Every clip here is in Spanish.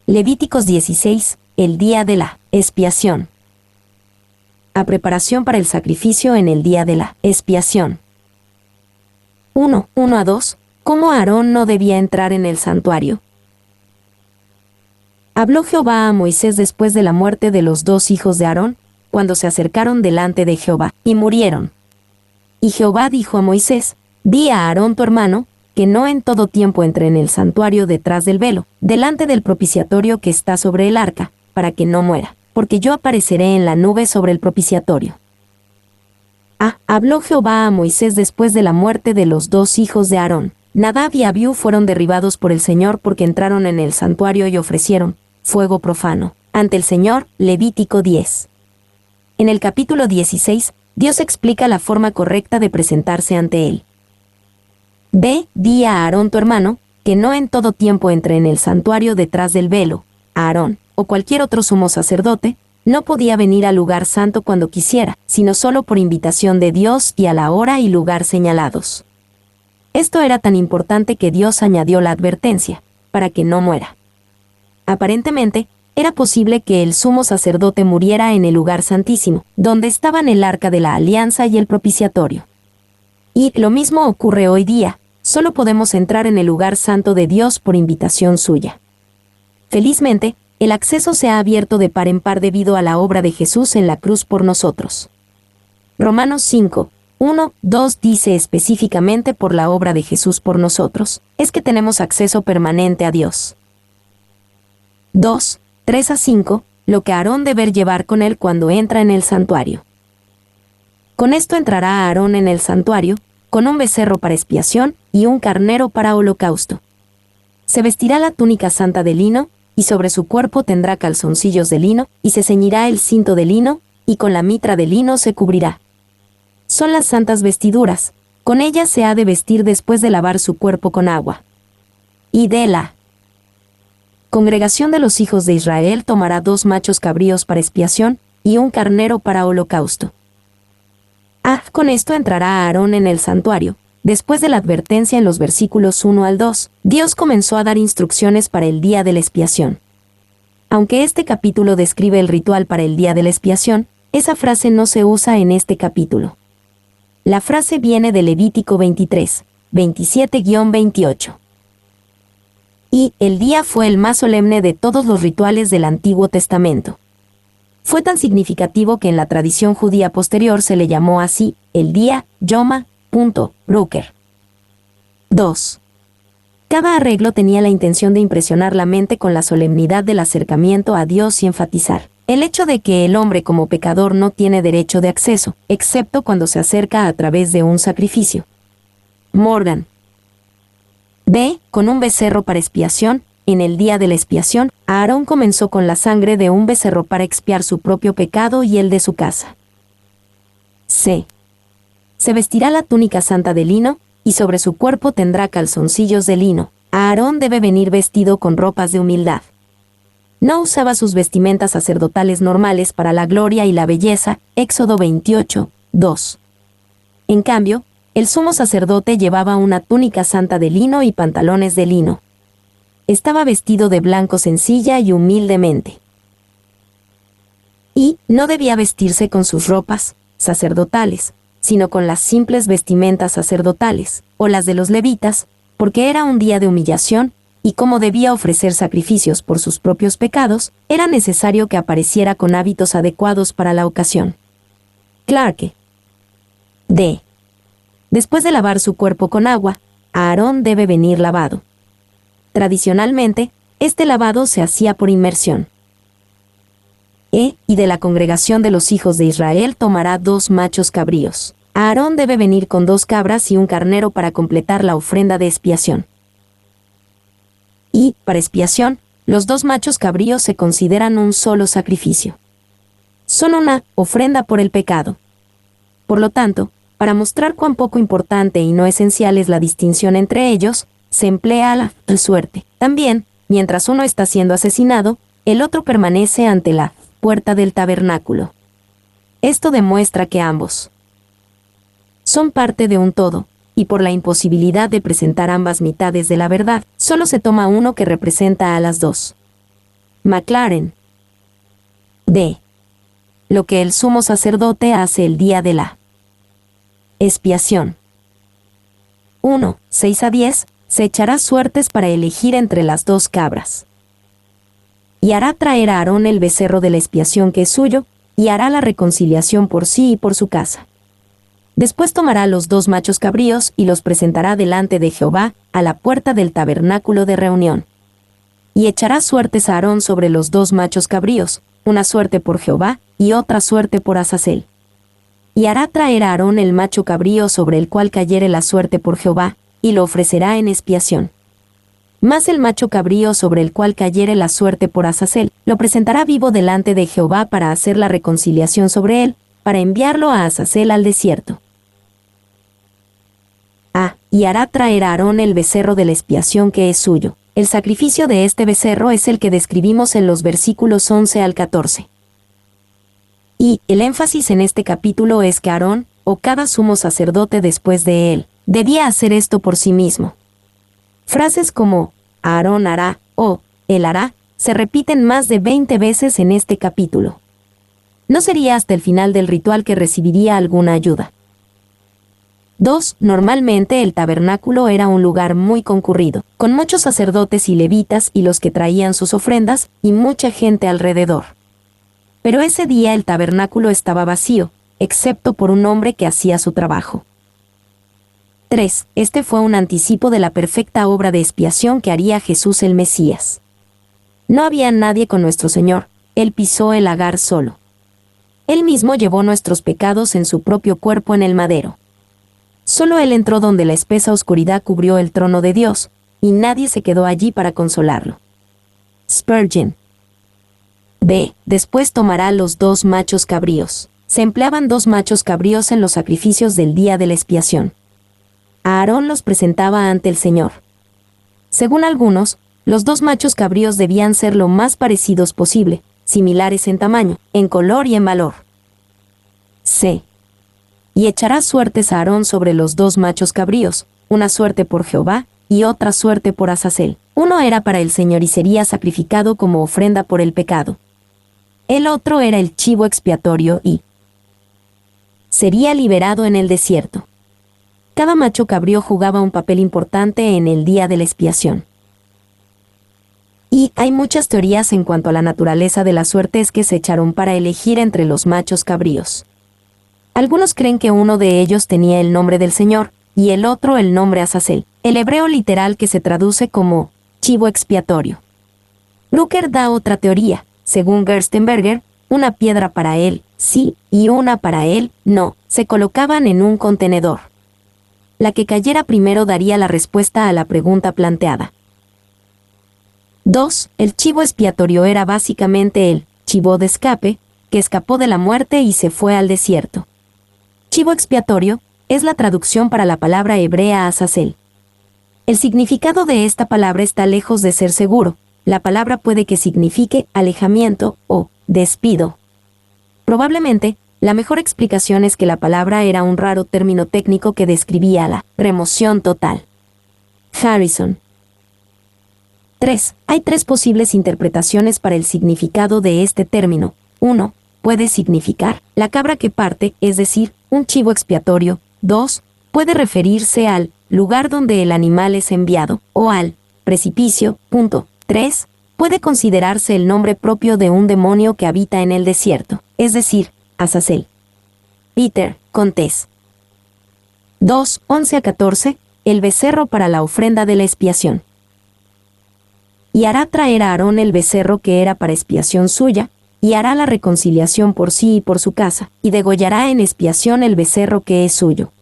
Levíticos 16, el día de la expiación. A preparación para el sacrificio en el día de la expiación. 1:1-2. ¿Cómo Aarón no debía entrar en el santuario? Habló Jehová a Moisés después de la muerte de los dos hijos de Aarón, cuando se acercaron delante de Jehová, y murieron. Y Jehová dijo a Moisés: Di a Aarón tu hermano, que no en todo tiempo entre en el santuario detrás del velo, delante del propiciatorio que está sobre el arca, para que no muera, porque yo apareceré en la nube sobre el propiciatorio. Habló Jehová a Moisés después de la muerte de los dos hijos de Aarón. Nadab y Abiú fueron derribados por el Señor porque entraron en el santuario y ofrecieron fuego profano ante el Señor. Levítico 10. En el capítulo 16, Dios explica la forma correcta de presentarse ante Él. Di a Aarón tu hermano, que no en todo tiempo entre en el santuario detrás del velo. Aarón, o cualquier otro sumo sacerdote, no podía venir al lugar santo cuando quisiera, sino solo por invitación de Dios y a la hora y lugar señalados. Esto era tan importante que Dios añadió la advertencia, para que no muera. Aparentemente, era posible que el sumo sacerdote muriera en el lugar santísimo, donde estaban el arca de la alianza y el propiciatorio. Y lo mismo ocurre hoy día, solo podemos entrar en el lugar santo de Dios por invitación suya. Felizmente, el acceso se ha abierto de par en par debido a la obra de Jesús en la cruz por nosotros. Romanos 5, 1-2 dice específicamente por la obra de Jesús por nosotros, es que tenemos acceso permanente a Dios. 2:3-5, lo que Aarón debe llevar con él cuando entra en el santuario. Con esto entrará Aarón en el santuario, con un becerro para expiación y un carnero para holocausto. Se vestirá la túnica santa de lino, y sobre su cuerpo tendrá calzoncillos de lino, y se ceñirá el cinto de lino, y con la mitra de lino se cubrirá. Son las santas vestiduras, con ellas se ha de vestir después de lavar su cuerpo con agua. Y de la congregación de los hijos de Israel tomará 2 machos cabríos para expiación, y un carnero para holocausto. Con esto entrará Aarón en el santuario. Después de la advertencia en los versículos 1-2, Dios comenzó a dar instrucciones para el día de la expiación. Aunque este capítulo describe el ritual para el día de la expiación, esa frase no se usa en este capítulo. La frase viene de Levítico 23, 27-28. Y el día fue el más solemne de todos los rituales del Antiguo Testamento. Fue tan significativo que en la tradición judía posterior se le llamó así, el día, Yoma, Bruker. 2. Cada arreglo tenía la intención de impresionar la mente con la solemnidad del acercamiento a Dios y enfatizar el hecho de que el hombre como pecador no tiene derecho de acceso, excepto cuando se acerca a través de un sacrificio. Morgan. Con un becerro para expiación. En el día de la expiación, Aarón comenzó con la sangre de un becerro para expiar su propio pecado y el de su casa. Se vestirá la túnica santa de lino, y sobre su cuerpo tendrá calzoncillos de lino. Aarón debe venir vestido con ropas de humildad. No usaba sus vestimentas sacerdotales normales para la gloria y la belleza, Éxodo 28, 2. En cambio, el sumo sacerdote llevaba una túnica santa de lino y pantalones de lino. Estaba vestido de blanco sencilla y humildemente. Y no debía vestirse con sus ropas sacerdotales, sino con las simples vestimentas sacerdotales, o las de los levitas, porque era un día de humillación, y como debía ofrecer sacrificios por sus propios pecados, era necesario que apareciera con hábitos adecuados para la ocasión. Clarke. Después de lavar su cuerpo con agua, Aarón debe venir lavado. Tradicionalmente, este lavado se hacía por inmersión. Y de la congregación de los hijos de Israel tomará 2 machos cabríos. Aarón debe venir con 2 cabras y un carnero para completar la ofrenda de expiación. Y, para expiación, los 2 machos cabríos se consideran un solo sacrificio. Son una ofrenda por el pecado. Por lo tanto, para mostrar cuán poco importante y no esencial es la distinción entre ellos, se emplea la suerte. También, mientras uno está siendo asesinado, el otro permanece ante la puerta del tabernáculo. Esto demuestra que ambos son parte de un todo, y por la imposibilidad de presentar ambas mitades de la verdad, solo se toma uno que representa a las dos. McLaren. D. Lo que el sumo sacerdote hace el día de la expiación. 1. 6 a 10. Se echará suertes para elegir entre las dos cabras. Y hará traer a Aarón el becerro de la expiación que es suyo, y hará la reconciliación por sí y por su casa. Después tomará los 2 machos cabríos y los presentará delante de Jehová, a la puerta del tabernáculo de reunión. Y echará suertes a Aarón sobre los 2 machos cabríos, una suerte por Jehová, y otra suerte por Azazel. Y hará traer a Aarón el macho cabrío sobre el cual cayere la suerte por Jehová, y lo ofrecerá en expiación. Mas el macho cabrío sobre el cual cayere la suerte por Azazel, lo presentará vivo delante de Jehová para hacer la reconciliación sobre él, para enviarlo a Azazel al desierto. Y hará traer a Aarón el becerro de la expiación que es suyo. El sacrificio de este becerro es el que describimos en los versículos 11 al 14. Y el énfasis en este capítulo es que Aarón, o cada sumo sacerdote después de él, debía hacer esto por sí mismo. Frases como Aarón hará o él hará se repiten más de 20 veces en este capítulo. No sería hasta el final del ritual que recibiría alguna ayuda. 2. Normalmente el tabernáculo era un lugar muy concurrido, con muchos sacerdotes y levitas y los que traían sus ofrendas, y mucha gente alrededor. Pero ese día el tabernáculo estaba vacío, excepto por un hombre que hacía su trabajo. 3. Este fue un anticipo de la perfecta obra de expiación que haría Jesús el Mesías. No había nadie con nuestro Señor, Él pisó el lagar solo. Él mismo llevó nuestros pecados en su propio cuerpo en el madero. Solo Él entró donde la espesa oscuridad cubrió el trono de Dios, y nadie se quedó allí para consolarlo. Spurgeon. B. Después tomará los 2 machos cabríos. Se empleaban 2 machos cabríos en los sacrificios del día de la expiación. A Aarón los presentaba ante el Señor. Según algunos, los 2 machos cabríos debían ser lo más parecidos posible, similares en tamaño, en color y en valor. C. Y echará suertes a Aarón sobre los 2 machos cabríos, una suerte por Jehová, y otra suerte por Azazel. Uno era para el Señor y sería sacrificado como ofrenda por el pecado. El otro era el chivo expiatorio y sería liberado en el desierto. Cada macho cabrío jugaba un papel importante en el día de la expiación. Y hay muchas teorías en cuanto a la naturaleza de las suertes que se echaron para elegir entre los machos cabríos. Algunos creen que uno de ellos tenía el nombre del Señor, y el otro el nombre Azazel, el hebreo literal que se traduce como chivo expiatorio. Brucker da otra teoría. Según Gerstenberger, una piedra para él, sí, y una para él, no, se colocaban en un contenedor. La que cayera primero daría la respuesta a la pregunta planteada. 2. El chivo expiatorio era básicamente el chivo de escape, que escapó de la muerte y se fue al desierto. Chivo expiatorio es la traducción para la palabra hebrea Azazel. El significado de esta palabra está lejos de ser seguro. La palabra puede que signifique alejamiento o despido. Probablemente, la mejor explicación es que la palabra era un raro término técnico que describía la remoción total. Harrison. 3. Hay 3 posibles interpretaciones para el significado de este término. 1. Puede significar la cabra que parte, es decir, un chivo expiatorio. 2. Puede referirse al lugar donde el animal es enviado, o al precipicio. 3. Puede considerarse el nombre propio de un demonio que habita en el desierto, es decir, Azazel. Peter, Contés. 2. 11 a 14. El becerro para la ofrenda de la expiación. Y hará traer a Aarón el becerro que era para expiación suya, y hará la reconciliación por sí y por su casa, y degollará en expiación el becerro que es suyo.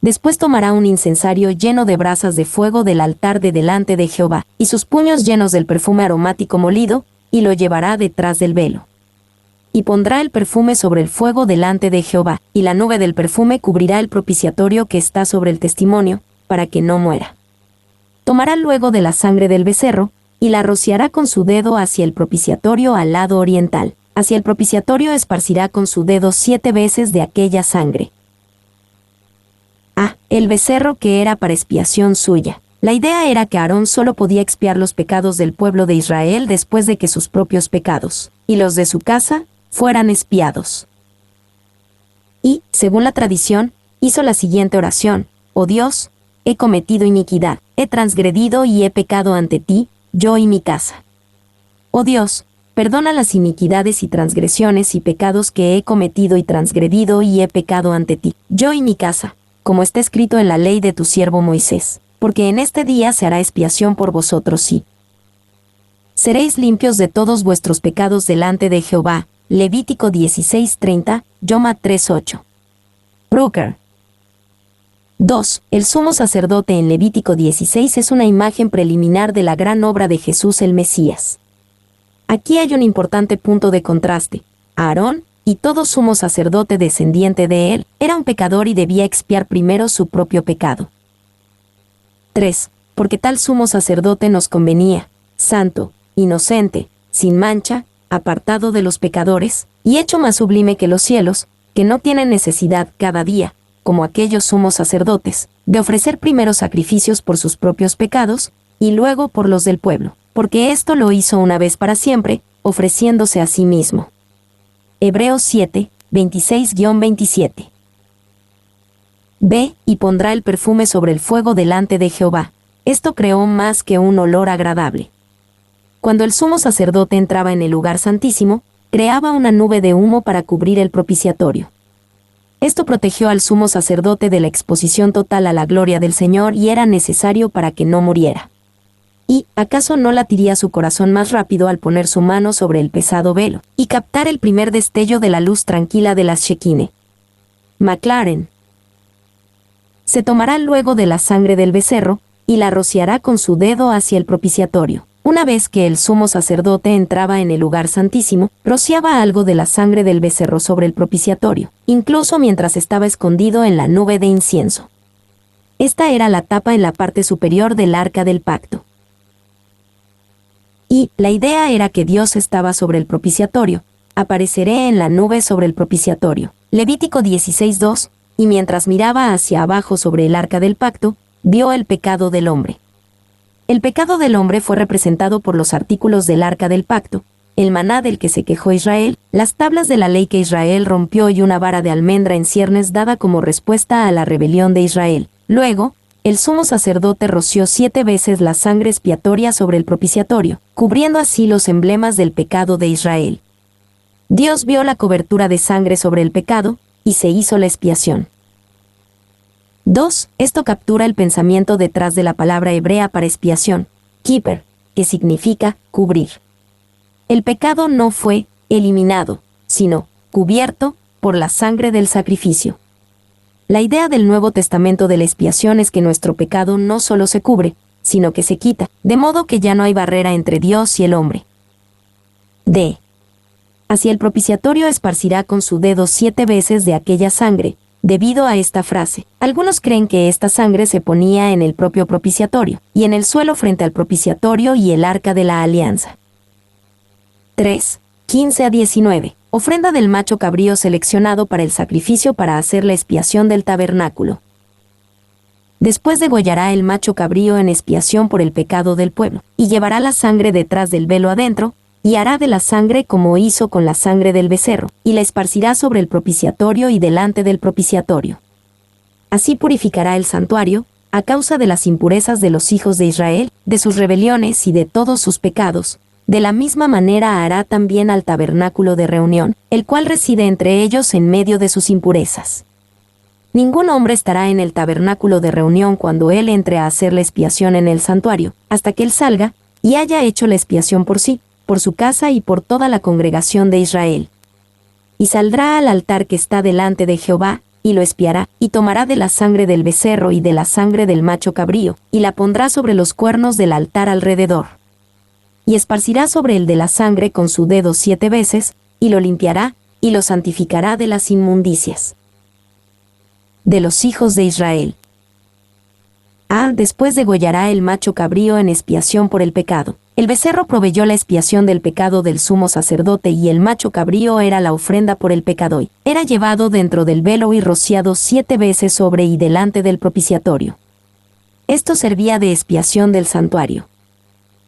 Después tomará un incensario lleno de brasas de fuego del altar de delante de Jehová, y sus puños llenos del perfume aromático molido, y lo llevará detrás del velo. Y pondrá el perfume sobre el fuego delante de Jehová, y la nube del perfume cubrirá el propiciatorio que está sobre el testimonio, para que no muera. Tomará luego de la sangre del becerro, y la rociará con su dedo hacia el propiciatorio al lado oriental. Hacia el propiciatorio esparcirá con su dedo 7 veces de aquella sangre. El becerro que era para expiación suya. La idea era que Aarón solo podía expiar los pecados del pueblo de Israel después de que sus propios pecados, y los de su casa, fueran expiados. Y, según la tradición, hizo la siguiente oración: «Oh Dios, he cometido iniquidad, he transgredido y he pecado ante ti, yo y mi casa. Oh Dios, perdona las iniquidades y transgresiones y pecados que he cometido y transgredido y he pecado ante ti, yo y mi casa, como está escrito en la ley de tu siervo Moisés, porque en este día se hará expiación por vosotros y seréis limpios de todos vuestros pecados delante de Jehová». Levítico 16:30, Yoma 3:8. Brooker. 2. El sumo sacerdote en Levítico 16 es una imagen preliminar de la gran obra de Jesús el Mesías. Aquí hay un importante punto de contraste. Aarón, y todo sumo sacerdote descendiente de él, era un pecador y debía expiar primero su propio pecado. 3. Porque tal sumo sacerdote nos convenía, santo, inocente, sin mancha, apartado de los pecadores, y hecho más sublime que los cielos, que no tiene necesidad cada día, como aquellos sumos sacerdotes, de ofrecer primero sacrificios por sus propios pecados, y luego por los del pueblo, porque esto lo hizo una vez para siempre, ofreciéndose a sí mismo. Hebreos 7, 26-27. Ve, y pondrá el perfume sobre el fuego delante de Jehová. Esto creó más que un olor agradable. Cuando el sumo sacerdote entraba en el lugar santísimo, creaba una nube de humo para cubrir el propiciatorio. Esto protegió al sumo sacerdote de la exposición total a la gloria del Señor y era necesario para que no muriera. ¿Y acaso no latiría su corazón más rápido al poner su mano sobre el pesado velo y captar el primer destello de la luz tranquila de las Shekinah? McLaren. Se tomará luego de la sangre del becerro y la rociará con su dedo hacia el propiciatorio. Una vez que el sumo sacerdote entraba en el lugar santísimo, rociaba algo de la sangre del becerro sobre el propiciatorio, incluso mientras estaba escondido en la nube de incienso. Esta era la tapa en la parte superior del arca del pacto. Y la idea era que Dios estaba sobre el propiciatorio. Apareceré en la nube sobre el propiciatorio. Levítico 16:2, y mientras miraba hacia abajo sobre el arca del pacto, vio el pecado del hombre. El pecado del hombre fue representado por los artículos del arca del pacto, el maná del que se quejó Israel, las tablas de la ley que Israel rompió y una vara de almendra en ciernes dada como respuesta a la rebelión de Israel. Luego, el sumo sacerdote roció 7 veces la sangre expiatoria sobre el propiciatorio, cubriendo así los emblemas del pecado de Israel. Dios vio la cobertura de sangre sobre el pecado, y se hizo la expiación. 2. Esto captura el pensamiento detrás de la palabra hebrea para expiación, kippur, que significa cubrir. El pecado no fue eliminado, sino cubierto por la sangre del sacrificio. La idea del Nuevo Testamento de la expiación es que nuestro pecado no solo se cubre, sino que se quita, de modo que ya no hay barrera entre Dios y el hombre. D. Hacia el propiciatorio esparcirá con su dedo 7 veces de aquella sangre. Debido a esta frase, algunos creen que esta sangre se ponía en el propio propiciatorio, y en el suelo frente al propiciatorio y el arca de la alianza. 3. 15-19. Ofrenda del macho cabrío seleccionado para el sacrificio para hacer la expiación del tabernáculo. Después degollará el macho cabrío en expiación por el pecado del pueblo, y llevará la sangre detrás del velo adentro, y hará de la sangre como hizo con la sangre del becerro, y la esparcirá sobre el propiciatorio y delante del propiciatorio. Así purificará el santuario, a causa de las impurezas de los hijos de Israel, de sus rebeliones y de todos sus pecados. De la misma manera hará también al tabernáculo de reunión, el cual reside entre ellos en medio de sus impurezas. Ningún hombre estará en el tabernáculo de reunión cuando él entre a hacer la expiación en el santuario, hasta que él salga, y haya hecho la expiación por sí, por su casa y por toda la congregación de Israel. Y saldrá al altar que está delante de Jehová, y lo expiará, y tomará de la sangre del becerro y de la sangre del macho cabrío, y la pondrá sobre los cuernos del altar alrededor. Y esparcirá sobre él de la sangre con su dedo 7 veces, y lo limpiará, y lo santificará de las inmundicias. De los hijos de Israel. Después degollará el macho cabrío en expiación por el pecado. El becerro proveyó la expiación del pecado del sumo sacerdote y el macho cabrío era la ofrenda por el pecado. Era llevado dentro del velo y rociado 7 veces sobre y delante del propiciatorio. Esto servía de expiación del santuario.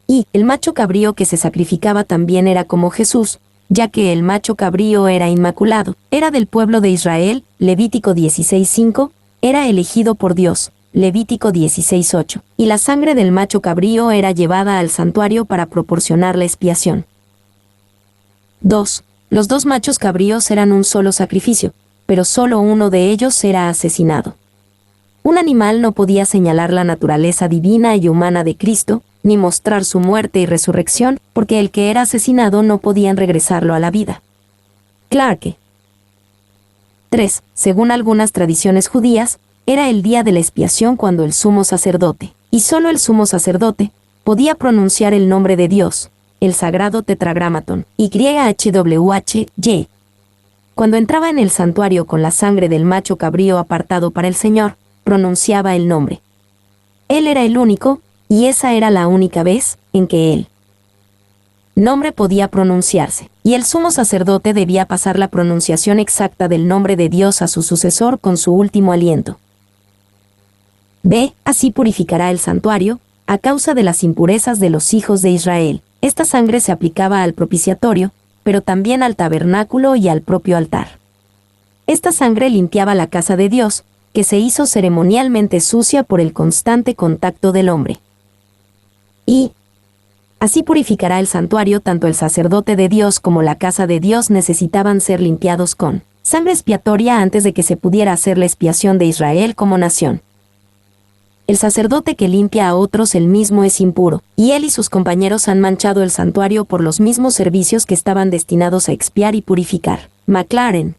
Y el macho cabrío que se sacrificaba también era como Jesús, ya que el macho cabrío era inmaculado, era del pueblo de Israel, Levítico 16:5, era elegido por Dios, Levítico 16:8, y la sangre del macho cabrío era llevada al santuario para proporcionar la expiación. 2. Los dos machos cabríos eran un solo sacrificio, pero solo uno de ellos era asesinado. Un animal no podía señalar la naturaleza divina y humana de Cristo, ni mostrar su muerte y resurrección, porque el que era asesinado no podían regresarlo a la vida. Clarke. 3. Según algunas tradiciones judías, era el día de la expiación cuando el sumo sacerdote, y solo el sumo sacerdote, podía pronunciar el nombre de Dios, el sagrado tetragramaton, YHWH. Cuando entraba en el santuario con la sangre del macho cabrío apartado para el Señor, pronunciaba el nombre. Él era el único, y esa era la única vez en que el nombre podía pronunciarse, y el sumo sacerdote debía pasar la pronunciación exacta del nombre de Dios a su sucesor con su último aliento. B. Así purificará el santuario, a causa de las impurezas de los hijos de Israel. Esta sangre se aplicaba al propiciatorio, pero también al tabernáculo y al propio altar. Esta sangre limpiaba la casa de Dios, que se hizo ceremonialmente sucia por el constante contacto del hombre. Y así purificará el santuario. Tanto el sacerdote de Dios como la casa de Dios necesitaban ser limpiados con sangre expiatoria antes de que se pudiera hacer la expiación de Israel como nación. El sacerdote que limpia a otros él mismo es impuro, y él y sus compañeros han manchado el santuario por los mismos servicios que estaban destinados a expiar y purificar. McLaren.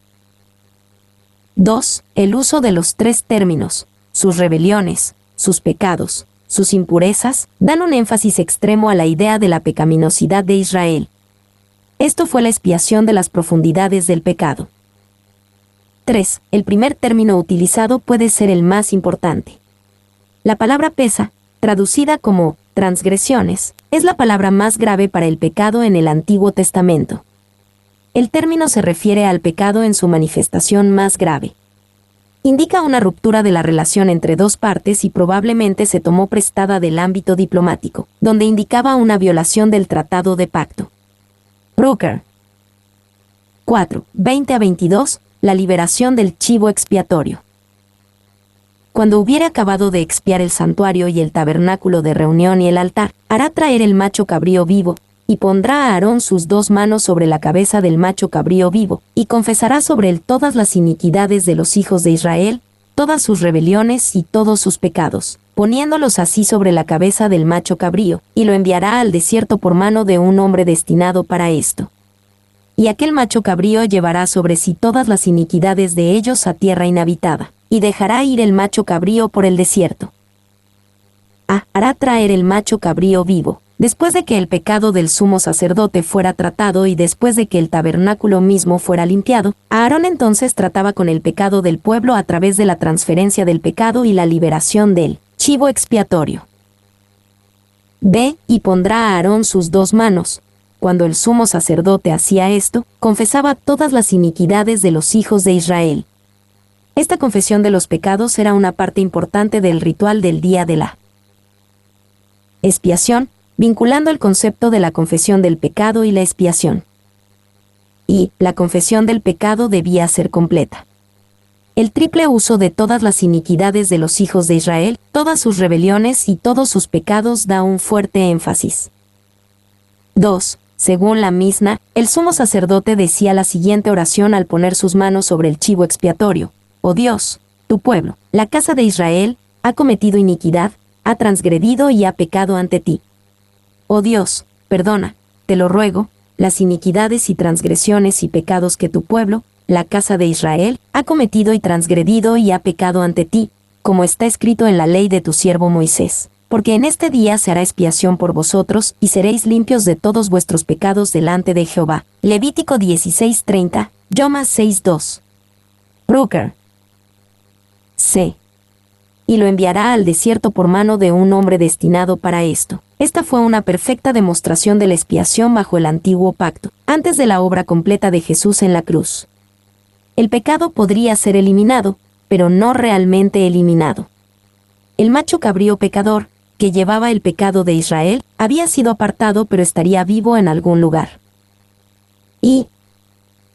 2. El uso de los tres términos, sus rebeliones, sus pecados, sus impurezas, dan un énfasis extremo a la idea de la pecaminosidad de Israel. Esto fue la expiación de las profundidades del pecado. 3. El primer término utilizado puede ser el más importante. La palabra pesa, traducida como transgresiones, es la palabra más grave para el pecado en el Antiguo Testamento. El término se refiere al pecado en su manifestación más grave. Indica una ruptura de la relación entre dos partes y probablemente se tomó prestada del ámbito diplomático, donde indicaba una violación del tratado de pacto. Brooker. 4. 20-22. La liberación del chivo expiatorio. Cuando hubiere acabado de expiar el santuario y el tabernáculo de reunión y el altar, hará traer el macho cabrío vivo, y pondrá a Aarón sus dos manos sobre la cabeza del macho cabrío vivo, y confesará sobre él todas las iniquidades de los hijos de Israel, todas sus rebeliones y todos sus pecados, poniéndolos así sobre la cabeza del macho cabrío, y lo enviará al desierto por mano de un hombre destinado para esto. Y aquel macho cabrío llevará sobre sí todas las iniquidades de ellos a tierra inhabitada, y dejará ir el macho cabrío por el desierto. Hará traer el macho cabrío vivo. Después de que el pecado del sumo sacerdote fuera tratado y después de que el tabernáculo mismo fuera limpiado, Aarón entonces trataba con el pecado del pueblo a través de la transferencia del pecado y la liberación del chivo expiatorio. B. Y pondrá a Aarón sus dos manos. Cuando el sumo sacerdote hacía esto, confesaba todas las iniquidades de los hijos de Israel. Esta confesión de los pecados era una parte importante del ritual del día de la expiación, vinculando el concepto de la confesión del pecado y la expiación. Y la confesión del pecado debía ser completa. El triple uso de todas las iniquidades de los hijos de Israel, todas sus rebeliones y todos sus pecados da un fuerte énfasis. 2. Según la Misna, el sumo sacerdote decía la siguiente oración al poner sus manos sobre el chivo expiatorio. Oh Dios, tu pueblo, la casa de Israel, ha cometido iniquidad, ha transgredido y ha pecado ante ti. Oh Dios, perdona, te lo ruego, las iniquidades y transgresiones y pecados que tu pueblo, la casa de Israel, ha cometido y transgredido y ha pecado ante ti, como está escrito en la ley de tu siervo Moisés. Porque en este día se hará expiación por vosotros, y seréis limpios de todos vuestros pecados delante de Jehová. Levítico 16:30, Yoma 6:2. Brooker. C. Y lo enviará al desierto por mano de un hombre destinado para esto. Esta fue una perfecta demostración de la expiación bajo el antiguo pacto, antes de la obra completa de Jesús en la cruz. El pecado podría ser eliminado, pero no realmente eliminado. El macho cabrío pecador, que llevaba el pecado de Israel, había sido apartado pero estaría vivo en algún lugar. Y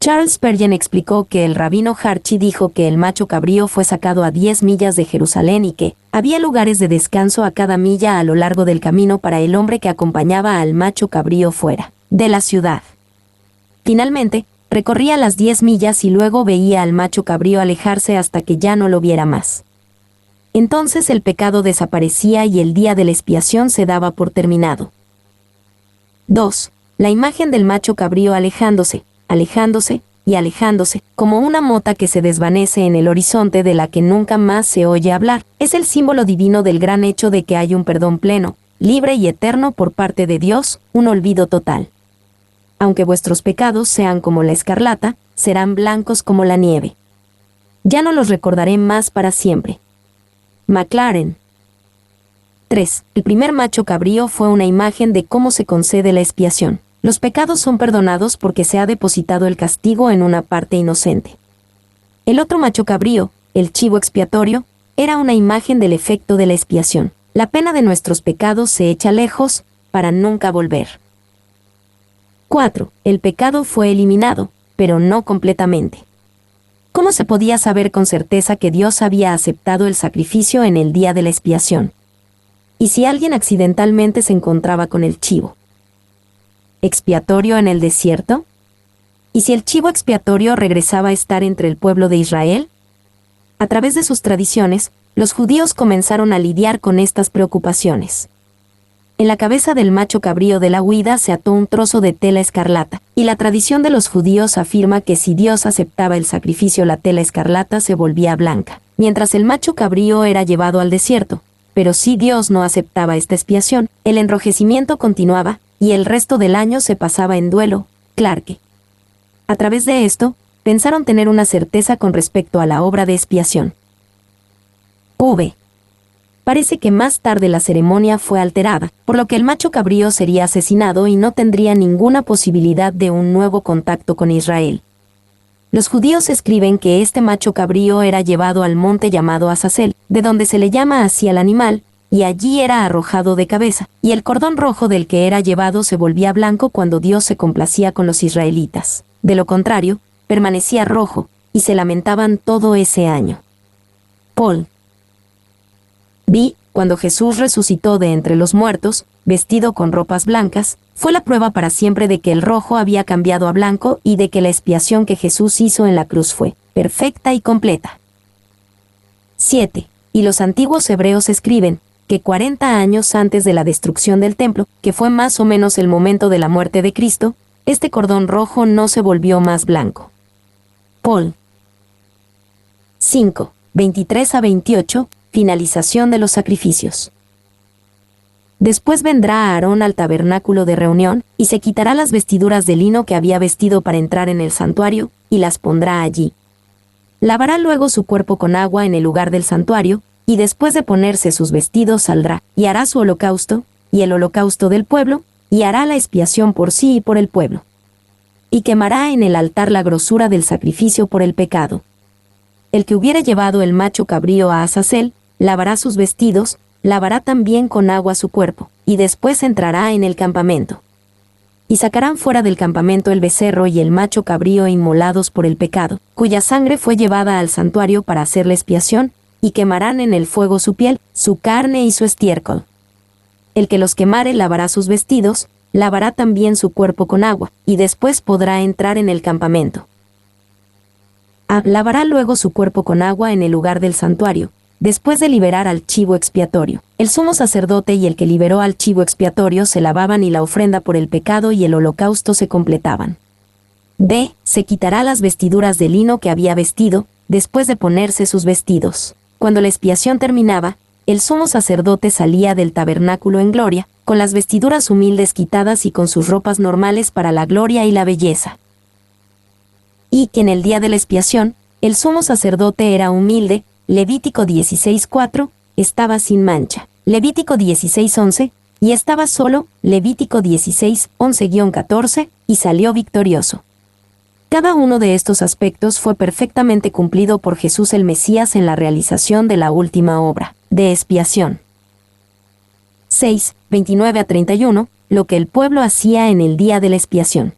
Charles Spurgeon explicó que el rabino Harchi dijo que el macho cabrío fue sacado a 10 millas de Jerusalén y que había lugares de descanso a cada milla a lo largo del camino para el hombre que acompañaba al macho cabrío fuera de la ciudad. Finalmente, recorría las 10 millas y luego veía al macho cabrío alejarse hasta que ya no lo viera más. Entonces el pecado desaparecía y el día de la expiación se daba por terminado. 2. La imagen del macho cabrío alejándose y alejándose, como una mota que se desvanece en el horizonte de la que nunca más se oye hablar, es el símbolo divino del gran hecho de que hay un perdón pleno, libre y eterno por parte de Dios, un olvido total. Aunque vuestros pecados sean como la escarlata, serán blancos como la nieve. Ya no los recordaré más para siempre. Maclaren. 3. El primer macho cabrío fue una imagen de cómo se concede la expiación. Los pecados son perdonados porque se ha depositado el castigo en una parte inocente. El otro macho cabrío, el chivo expiatorio, era una imagen del efecto de la expiación. La pena de nuestros pecados se echa lejos, para nunca volver. 4. El pecado fue eliminado, pero no completamente. ¿Cómo se podía saber con certeza que Dios había aceptado el sacrificio en el día de la expiación? ¿Y si alguien accidentalmente se encontraba con el chivo expiatorio en el desierto? ¿Y si el chivo expiatorio regresaba a estar entre el pueblo de Israel? A través de sus tradiciones, los judíos comenzaron a lidiar con estas preocupaciones. En la cabeza del macho cabrío de la huida se ató un trozo de tela escarlata, y la tradición de los judíos afirma que si Dios aceptaba el sacrificio, la tela escarlata se volvía blanca, mientras el macho cabrío era llevado al desierto. Pero si Dios no aceptaba esta expiación, el enrojecimiento continuaba, y el resto del año se pasaba en duelo. Clarke. A través de esto, pensaron tener una certeza con respecto a la obra de expiación. V. Parece que más tarde la ceremonia fue alterada, por lo que el macho cabrío sería asesinado y no tendría ninguna posibilidad de un nuevo contacto con Israel. Los judíos escriben que este macho cabrío era llevado al monte llamado Azazel, de donde se le llama así al animal, y allí era arrojado de cabeza, y el cordón rojo del que era llevado se volvía blanco cuando Dios se complacía con los israelitas. De lo contrario, permanecía rojo, y se lamentaban todo ese año. Paul. Vi, cuando Jesús resucitó de entre los muertos, vestido con ropas blancas, fue la prueba para siempre de que el rojo había cambiado a blanco y de que la expiación que Jesús hizo en la cruz fue perfecta y completa. 7. Y los antiguos hebreos escriben que 40 años antes de la destrucción del templo, que fue más o menos el momento de la muerte de Cristo, este cordón rojo no se volvió más blanco. Paul. 5. 23 a 28. Finalización de los sacrificios. Después vendrá Aarón al tabernáculo de reunión, y se quitará las vestiduras de lino que había vestido para entrar en el santuario, y las pondrá allí. Lavará luego su cuerpo con agua en el lugar del santuario, y después de ponerse sus vestidos saldrá, y hará su holocausto, y el holocausto del pueblo, y hará la expiación por sí y por el pueblo. Y quemará en el altar la grosura del sacrificio por el pecado. El que hubiere llevado el macho cabrío a Azazel, lavará sus vestidos, lavará también con agua su cuerpo, y después entrará en el campamento. Y sacarán fuera del campamento el becerro y el macho cabrío inmolados por el pecado, cuya sangre fue llevada al santuario para hacer la expiación, y quemarán en el fuego su piel, su carne y su estiércol. El que los quemare lavará sus vestidos, lavará también su cuerpo con agua, y después podrá entrar en el campamento. Lavará luego su cuerpo con agua en el lugar del santuario, después de liberar al chivo expiatorio. El sumo sacerdote y el que liberó al chivo expiatorio se lavaban y la ofrenda por el pecado y el holocausto se completaban. B. Se quitará las vestiduras de lino que había vestido, después de ponerse sus vestidos. Cuando la expiación terminaba, el sumo sacerdote salía del tabernáculo en gloria, con las vestiduras humildes quitadas y con sus ropas normales para la gloria y la belleza. Y que en el día de la expiación, el sumo sacerdote era humilde, Levítico 16:4, estaba sin mancha. Levítico 16:11, y estaba solo, Levítico 16:11-14, y salió victorioso. Cada uno de estos aspectos fue perfectamente cumplido por Jesús el Mesías en la realización de la última obra. de expiación. 6, 29 a 31, lo que el pueblo hacía en el día de la expiación.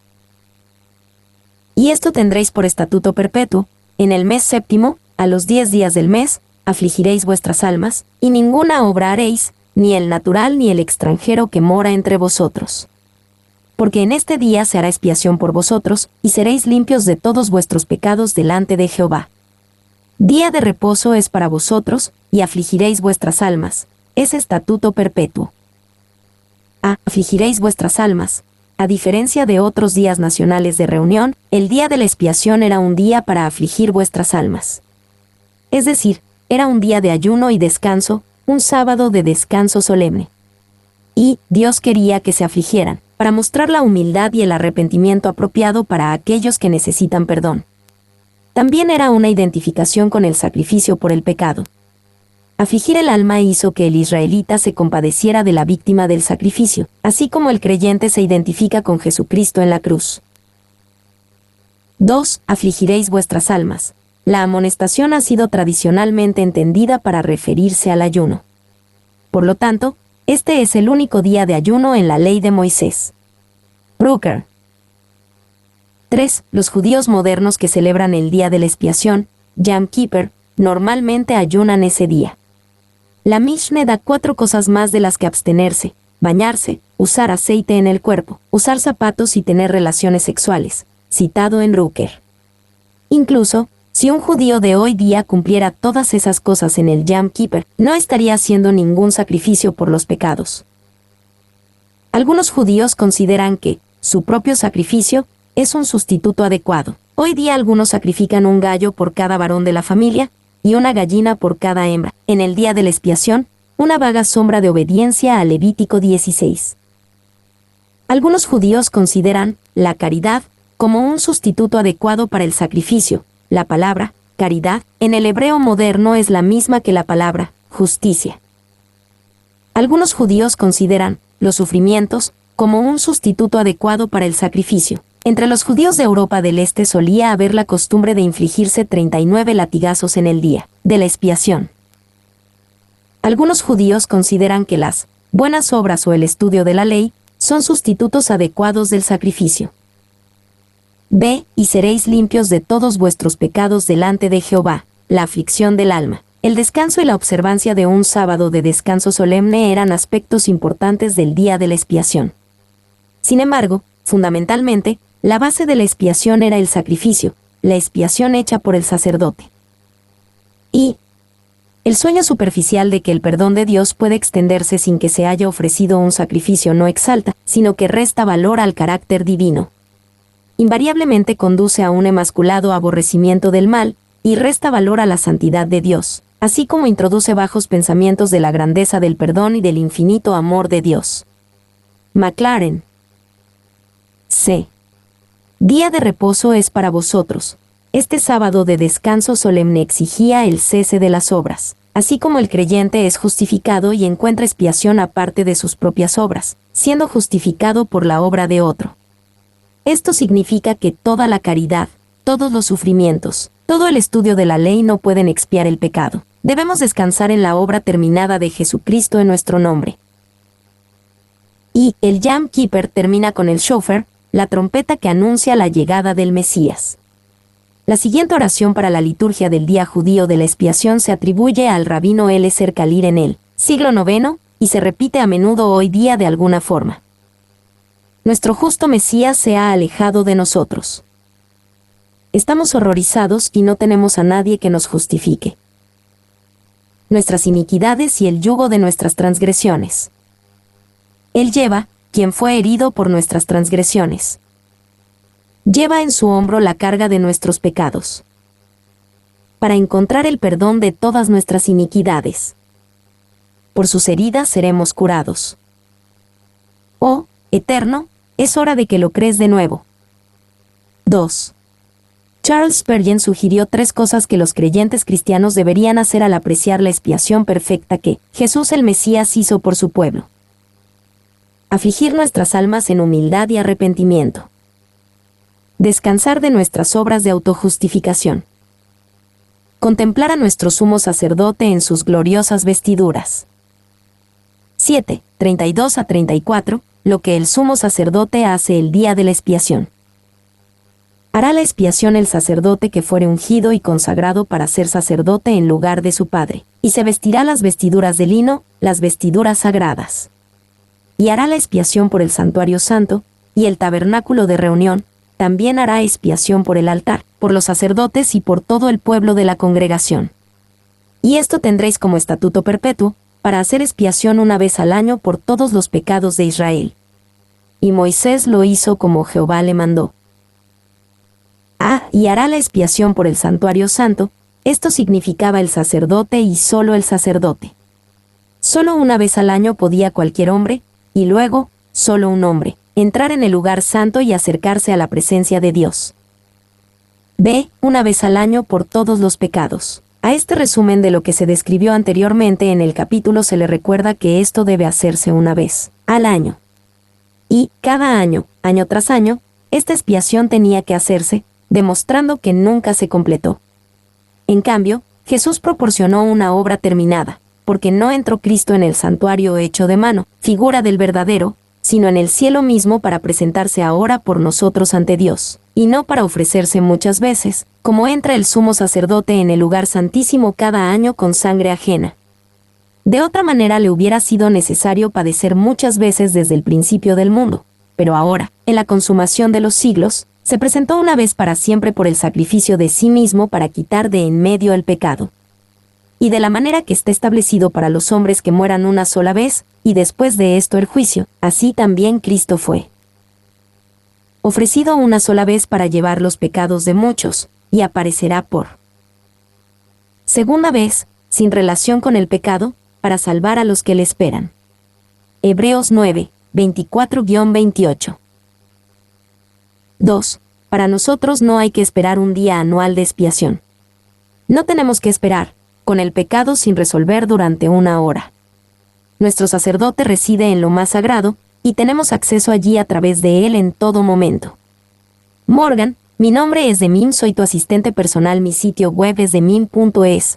Y esto tendréis por estatuto perpetuo: en el mes séptimo, a los 10 días del mes, afligiréis vuestras almas, y ninguna obra haréis, ni el natural ni el extranjero que mora entre vosotros. Porque en este día se hará expiación por vosotros, y seréis limpios de todos vuestros pecados delante de Jehová. Día de reposo es para vosotros, y afligiréis vuestras almas, es estatuto perpetuo. Afligiréis vuestras almas. A diferencia de otros días nacionales de reunión, el día de la expiación era un día para afligir vuestras almas. Es decir, era un día de ayuno y descanso, un sábado de descanso solemne. Y Dios quería que se afligieran, para mostrar la humildad y el arrepentimiento apropiado para aquellos que necesitan perdón. También era una identificación con el sacrificio por el pecado. Afligir el alma hizo que el israelita se compadeciera de la víctima del sacrificio, así como el creyente se identifica con Jesucristo en la cruz. 2. Afligiréis vuestras almas. La amonestación ha sido tradicionalmente entendida para referirse al ayuno. Por lo tanto, este es el único día de ayuno en la ley de Moisés. Brooker. 3. Los judíos modernos que celebran el día de la expiación, Yom Kippur, normalmente ayunan ese día. La Mishneh da 4 cosas más de las que abstenerse: bañarse, usar aceite en el cuerpo, usar zapatos y tener relaciones sexuales, citado en Brooker. Incluso, si un judío de hoy día cumpliera todas esas cosas en el Yom Kippur, no estaría haciendo ningún sacrificio por los pecados. Algunos judíos consideran que su propio sacrificio es un sustituto adecuado. Hoy día algunos sacrifican un gallo por cada varón de la familia y una gallina por cada hembra. En el día de la expiación, una vaga sombra de obediencia a Levítico 16. Algunos judíos consideran la caridad como un sustituto adecuado para el sacrificio. La palabra caridad en el hebreo moderno es la misma que la palabra justicia. Algunos judíos consideran los sufrimientos como un sustituto adecuado para el sacrificio. Entre los judíos de Europa del Este solía haber la costumbre de infligirse 39 latigazos en el día de la expiación. Algunos judíos consideran que las buenas obras o el estudio de la ley son sustitutos adecuados del sacrificio. B. Y seréis limpios de todos vuestros pecados delante de Jehová. La aflicción del alma. El descanso y la observancia de un sábado de descanso solemne eran aspectos importantes del día de la expiación. Sin embargo, fundamentalmente, la base de la expiación era el sacrificio, la expiación hecha por el sacerdote. Y el sueño superficial de que el perdón de Dios puede extenderse sin que se haya ofrecido un sacrificio no exalta, sino que resta valor al carácter divino. Invariablemente conduce a un emasculado aborrecimiento del mal, y resta valor a la santidad de Dios, así como introduce bajos pensamientos de la grandeza del perdón y del infinito amor de Dios. McLaren. C. Día de reposo es para vosotros. Este sábado de descanso solemne exigía el cese de las obras, así como el creyente es justificado y encuentra expiación aparte de sus propias obras, siendo justificado por la obra de otro. Esto significa que toda la caridad, todos los sufrimientos, todo el estudio de la ley no pueden expiar el pecado. Debemos descansar en la obra terminada de Jesucristo en nuestro nombre. Y el Yom Kippur termina con el shofar, la trompeta que anuncia la llegada del Mesías. La siguiente oración para la liturgia del día judío de la expiación se atribuye al rabino Eliezer Kalir en el siglo IX, y se repite a menudo hoy día de alguna forma. Nuestro justo Mesías se ha alejado de nosotros. Estamos horrorizados y no tenemos a nadie que nos justifique. Nuestras iniquidades y el yugo de nuestras transgresiones. Él lleva, quien fue herido por nuestras transgresiones. Lleva en su hombro la carga de nuestros pecados, para encontrar el perdón de todas nuestras iniquidades. Por sus heridas seremos curados. Oh, Eterno, es hora de que lo crees de nuevo. 2. Charles Spurgeon sugirió 3 cosas que los creyentes cristianos deberían hacer al apreciar la expiación perfecta que Jesús el Mesías hizo por su pueblo. Afligir nuestras almas en humildad y arrepentimiento. Descansar de nuestras obras de autojustificación. contemplar a nuestro sumo sacerdote en sus gloriosas vestiduras. 7. 32 a 34, lo que el sumo sacerdote hace el día de la expiación. Hará la expiación el sacerdote que fuere ungido y consagrado para ser sacerdote en lugar de su padre, y se vestirá las vestiduras de lino, las vestiduras sagradas. Y hará la expiación por el santuario santo, y el tabernáculo de reunión, también hará expiación por el altar, por los sacerdotes y por todo el pueblo de la congregación. Y esto tendréis como estatuto perpetuo, para hacer expiación una vez al año por todos los pecados de Israel. Y Moisés lo hizo como Jehová le mandó. Y hará la expiación por el santuario santo. Esto significaba el sacerdote y solo el sacerdote. Solo una vez al año podía cualquier hombre, y luego, solo un hombre, entrar en el lugar santo y acercarse a la presencia de Dios. Una vez al año por todos los pecados. A este resumen de lo que se describió anteriormente en el capítulo se le recuerda que esto debe hacerse una vez al año. Y, cada año, año tras año, esta expiación tenía que hacerse, demostrando que nunca se completó. En cambio, Jesús proporcionó una obra terminada, porque no entró Cristo en el santuario hecho de mano, figura del verdadero, sino en el cielo mismo para presentarse ahora por nosotros ante Dios, y no para ofrecerse muchas veces, como entra el sumo sacerdote en el lugar santísimo cada año con sangre ajena. De otra manera le hubiera sido necesario padecer muchas veces desde el principio del mundo, pero ahora, en la consumación de los siglos, se presentó una vez para siempre por el sacrificio de sí mismo para quitar de en medio el pecado. Y de la manera que está establecido para los hombres que mueran una sola vez, y después de esto el juicio, así también Cristo fue ofrecido una sola vez para llevar los pecados de muchos, y aparecerá por segunda vez, sin relación con el pecado, para salvar a los que le esperan. Hebreos 9, 24-28. 2. Para nosotros no hay que esperar un día anual de expiación. No tenemos que esperar, con el pecado sin resolver durante una hora. Nuestro sacerdote reside en lo más sagrado, y tenemos acceso allí a través de él en todo momento. Morgan, mi nombre es Demim, soy tu asistente personal, mi sitio web es demim.es.tl.